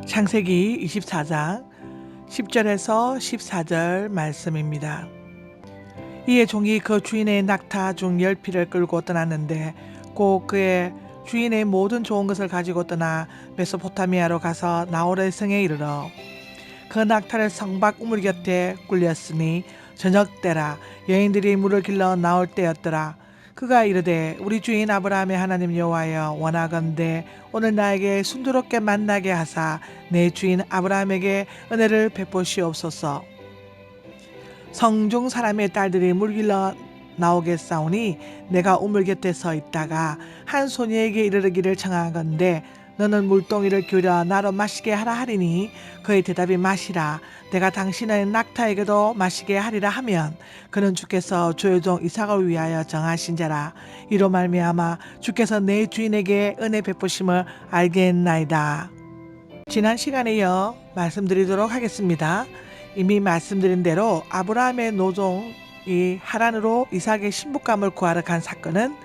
창세기 24장 10절에서 14절 말씀입니다. 이에 종이 그 주인의 낙타 중 10匹를 끌고 떠났는데 곧 그의 주인의 모든 좋은 것을 가지고 떠나 메소포타미아로 가서 나홀의 성에 이르러 그 낙타를 성박 우물 곁에 굴렸으니 저녁 때라 여인들이 물을 길러 나올 때였더라. 그가 이르되 우리 주인 아브라함의 하나님 여호와여 원하건대 오늘 나에게 순조롭게 만나게 하사 내 주인 아브라함에게 은혜를 베푸시옵소서. 성중 사람의 딸들이 물 길러 나오겠사오니 내가 우물 곁에 서 있다가 한 소녀에게 이르기를 청하건대 너는 물동이를 기울여 나로 마시게 하라 하리니 그의 대답이 마시라 내가 당신의 낙타에게도 마시게 하리라 하면 그는 주께서 주의 종 이삭을 위하여 정하신 자라. 이로 말미암아 주께서 내 주인에게 은혜 베푸심을 알겠나이다. 지난 시간에 이어 말씀드리도록 하겠습니다. 이미 말씀드린 대로 아브라함의 노종이 하란으로 이삭의 신부감을 구하러 간 사건은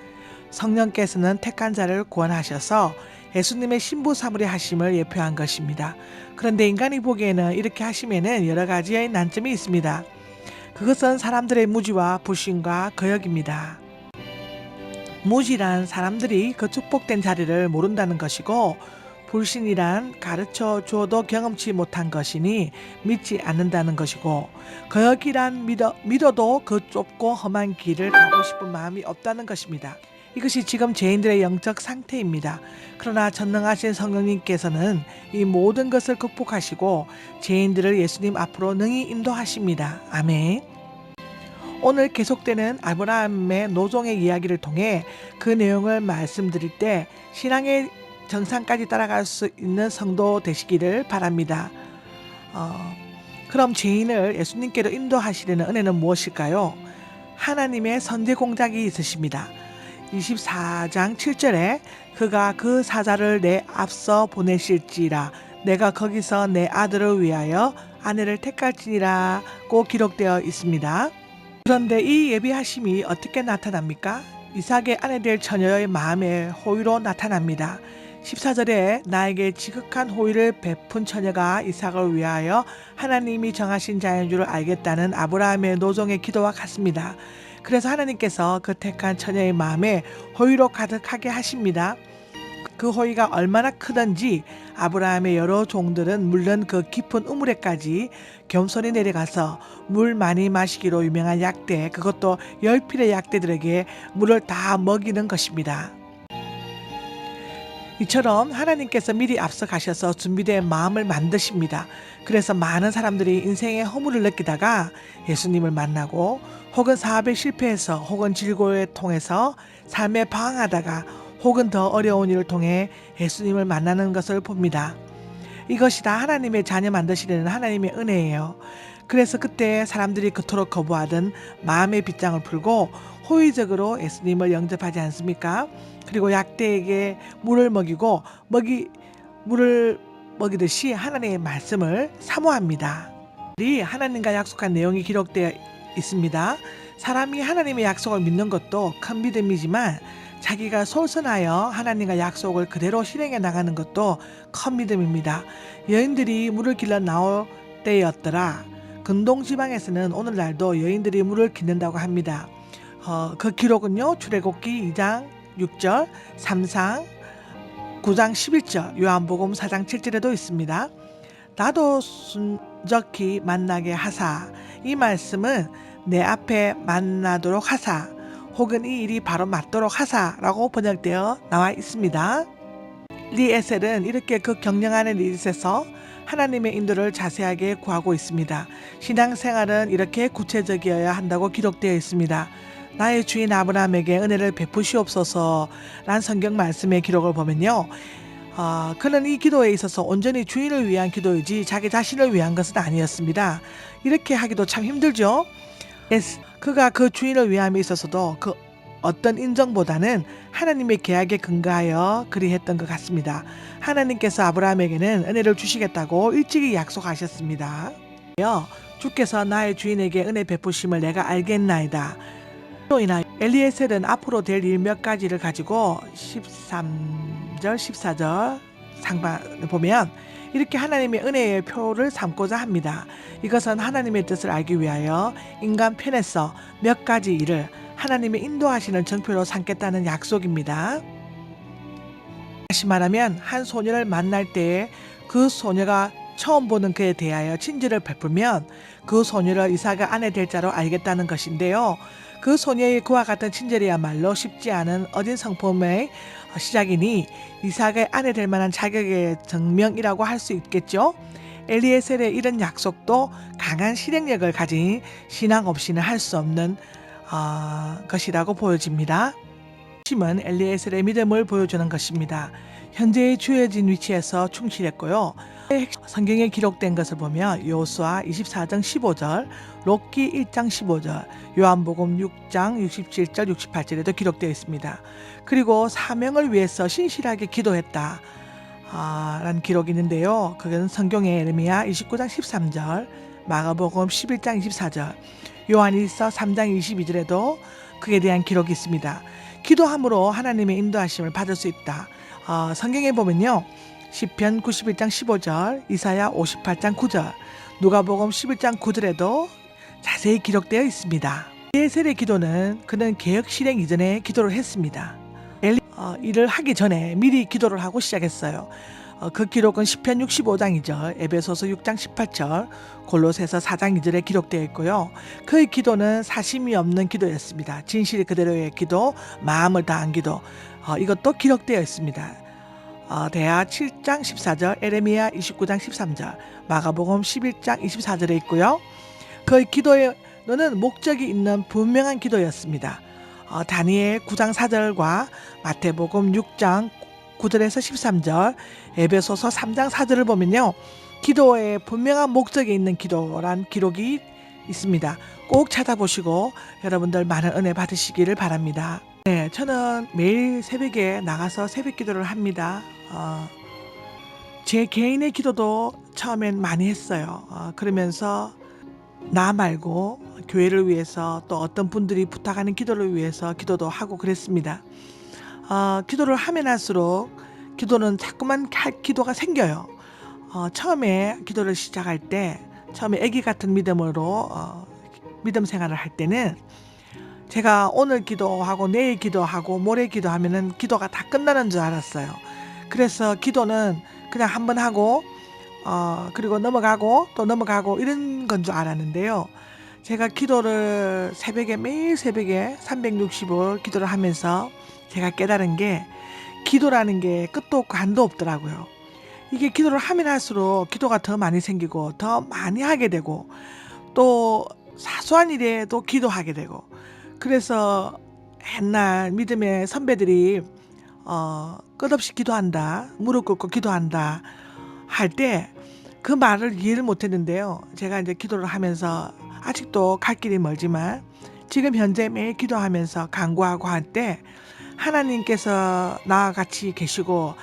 성령께서는 택한 자를 구원하셔서 예수님의 신부 사물이 하심을 예표한 것입니다. 그런데 인간이 보기에는 이렇게 하심에는 여러 가지의 난점이 있습니다. 그것은 사람들의 무지와 불신과 거역입니다. 무지란 사람들이 그 축복된 자리를 모른다는 것이고 불신이란 가르쳐 주어도 경험치 못한 것이니 믿지 않는다는 것이고 거역이란 믿어도 그 좁고 험한 길을 가고 싶은 마음이 없다는 것입니다. 이것이 지금 죄인들의 영적 상태입니다. 그러나 전능하신 성령님께서는 이 모든 것을 극복하시고 죄인들을 예수님 앞으로 능히 인도하십니다. 아멘. 오늘 계속되는 아브라함의 노종의 이야기를 통해 그 내용을 말씀드릴 때 신앙의 정상까지 따라갈 수 있는 성도 되시기를 바랍니다. 그럼 죄인을 예수님께로 인도하시려는 은혜는 무엇일까요? 하나님의 선제 공작이 있으십니다. 24장 7절에 그가 그 사자를 내 앞서 보내실지라 내가 거기서 내 아들을 위하여 아내를 택할지니라고 기록되어 있습니다. 그런데 이 예비하심이 어떻게 나타납니까? 이삭의 아내 될 처녀의 마음의 호의로 나타납니다. 14절에 나에게 지극한 호의를 베푼 처녀가 이삭을 위하여 하나님이 정하신 자인 줄을 알겠다는 아브라함의 노종의 기도와 같습니다. 그래서 하나님께서 그 택한 처녀의 마음에 호의로 가득하게 하십니다. 그 호의가 얼마나 크든지 아브라함의 여러 종들은 물론 그 깊은 우물에까지 겸손히 내려가서 물 많이 마시기로 유명한 약대, 그것도 10필의 약대들에게 물을 다 먹이는 것입니다. 이처럼 하나님께서 미리 앞서 가셔서 준비된 마음을 만드십니다. 그래서 많은 사람들이 인생의 허물을 느끼다가 예수님을 만나고 혹은 사업에 실패해서 혹은 질고를 통해서 삶에 방황하다가 혹은 더 어려운 일을 통해 예수님을 만나는 것을 봅니다. 이것이 다 하나님의 자녀 만드시려는 하나님의 은혜예요. 그래서 그때 사람들이 그토록 거부하던 마음의 빗장을 풀고 호의적으로 예수님을 영접하지 않습니까? 그리고 약대에게 물을 먹이고 물을 먹이듯이 하나님의 말씀을 사모합니다. 하나님과 약속한 내용이 기록되어 있습니다. 사람이 하나님의 약속을 믿는 것도 큰 믿음이지만 자기가 솔선하여 하나님과 약속을 그대로 실행해 나가는 것도 큰 믿음입니다. 여인들이 물을 길러 나올 때였더라. 근동 지방에서는 오늘날도 여인들이 물을 기는다고 합니다. 그 기록은요 출애굽기 2장 6절, 3상 9장 11절, 요한복음 4장 7절에도 있습니다. 나도 순적히 만나게 하사, 이 말씀은 내 앞에 만나도록 하사 혹은 이 일이 바로 맞도록 하사라고 번역되어 나와 있습니다. 리에셀은 이렇게 그 경영하는 일에서 하나님의 인도를 자세하게 구하고 있습니다. 신앙생활은 이렇게 구체적이어야 한다고 기록되어 있습니다. 나의 주인 아브라함에게 은혜를 베푸시옵소서 라는 성경 말씀의 기록을 보면요. 그는 이 기도에 있어서 온전히 주인을 위한 기도이지 자기 자신을 위한 것은 아니었습니다. 이렇게 하기도 참 힘들죠. 그가 그 주인을 위함에 있어서도 그 어떤 인정보다는 하나님의 계약에 근거하여 그리했던 것 같습니다. 하나님께서 아브라함에게는 은혜를 주시겠다고 일찍이 약속하셨습니다. 주께서 나의 주인에게 은혜 베푸심을 내가 알겠나이다. 로 인하여 엘리에셀은 앞으로 될 일 몇 가지를 가지고 13절, 14절, 상반을 보면 이렇게 하나님의 은혜의 표를 삼고자 합니다. 이것은 하나님의 뜻을 알기 위하여 인간 편에서 몇 가지 일을 하나님의 인도하시는 정표로 삼겠다는 약속입니다. 다시 말하면 한 소녀를 만날 때에 그 소녀가 처음 보는 그에 대하여 친절을 베풀면 그 소녀를 이삭의 아내 될 자로 알겠다는 것인데요. 그 소녀의 그와 같은 친절이야말로 쉽지 않은 어린 성품의 시작이니 이삭의 아내 될 만한 자격의 증명이라고 할 수 있겠죠. 엘리에셀의 이런 약속도 강한 실행력을 가진 신앙 없이는 할 수 없는 것이라고 보여집니다. 심은 엘리에셀의 믿음을 보여주는 것입니다. 현재의 주어진 위치에서 충실했고요. 성경에 기록된 것을 보면 여호수아 24장 15절, 록기 1장 15절, 요한복음 6장 67절 68절에도 기록되어 있습니다. 그리고 사명을 위해서 신실하게 기도했다 라는 기록이 있는데요. 그것은 성경의 예레미야 29장 13절, 마가복음 11장 24절, 요한일서 3장 22절에도 그에 대한 기록이 있습니다. 기도함으로 하나님의 인도하심을 받을 수 있다. 성경에 보면요. 시편 91장 15절, 이사야 58장 9절, 누가복음 11장 9절에도 자세히 기록되어 있습니다. 엘리에셀의 기도는 그는 개혁 실행 이전에 기도를 했습니다. 일을 하기 전에 미리 기도를 하고 시작했어요. 그 기록은 시편 65장 2절, 에베소서 6장 18절, 골로새서 4장 2절에 기록되어 있고요. 그의 기도는 사심이 없는 기도였습니다. 진실 그대로의 기도, 마음을 다한 기도, 이것도 기록되어 있습니다. 대하 7장 14절, 에레미야 29장 13절, 마가복음 11장 24절에 있고요. 그의 기도에는 목적이 있는 분명한 기도였습니다. 다니엘 9장 4절과 마태복음 6장 9절에서 13절, 에베소서 3장 4절을 보면요. 기도에 분명한 목적이 있는 기도란 기록이 있습니다. 꼭 찾아보시고 여러분들 많은 은혜 받으시기를 바랍니다. 네, 저는 매일 새벽에 나가서 새벽 기도를 합니다. 제 개인의 기도도 처음엔 많이 했어요. 그러면서 나 말고 교회를 위해서 또 어떤 분들이 부탁하는 기도를 위해서 기도도 하고 그랬습니다. 기도를 하면 할수록 기도는 자꾸만 기도가 생겨요. 처음에 기도를 시작할 때 처음에 아기 같은 믿음으로 믿음 생활을 할 때는 제가 오늘 기도하고 내일 기도하고 모레 기도하면은 기도가 다 끝나는 줄 알았어요. 그래서 기도는 그냥 한번 하고 그리고 넘어가고 또 넘어가고 이런 건 줄 알았는데요. 제가 기도를 매일 새벽에 365일 기도를 하면서 제가 깨달은 게 기도라는 게 끝도 없고 한도 없더라고요. 이게 기도를 하면 할수록 기도가 더 많이 생기고 더 많이 하게 되고 또 사소한 일에도 기도하게 되고 그래서 옛날 믿음의 선배들이 끝없이 기도한다, 무릎 꿇고 기도한다 할 때 그 말을 이해를 못했는데요. 제가 이제 기도를 하면서 아직도 갈 길이 멀지만 지금 현재 매일 기도하면서 간구하고 할 때 하나님께서 나와 같이 계시고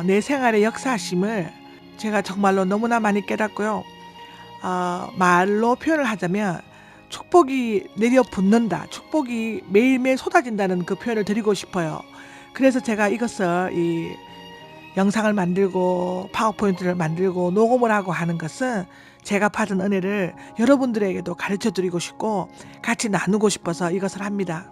내 생활의 역사하심을 제가 정말로 너무나 많이 깨닫고요. 말로 표현을 하자면 축복이 내려 붙는다. 축복이 매일매일 쏟아진다는 그 표현을 드리고 싶어요. 그래서 제가 이것을 이 영상을 만들고 파워포인트를 만들고 녹음을 하고 하는 것은 제가 받은 은혜를 여러분들에게도 가르쳐 드리고 싶고 같이 나누고 싶어서 이것을 합니다.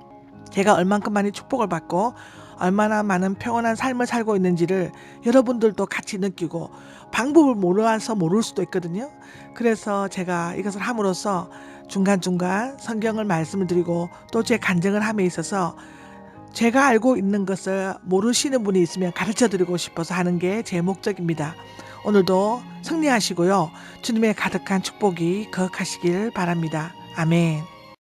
제가 얼만큼 많이 축복을 받고 얼마나 많은 평온한 삶을 살고 있는지를 여러분들도 같이 느끼고 방법을 몰라서 모를 수도 있거든요. 그래서 제가 이것을 함으로써 중간중간 성경을 말씀을 드리고 또 제 간증을 함에 있어서 제가 알고 있는 것을 모르시는 분이 있으면 가르쳐 드리고 싶어서 하는 게 제 목적입니다. 오늘도 승리하시고요. 주님의 가득한 축복이 거하시길 바랍니다. 아멘.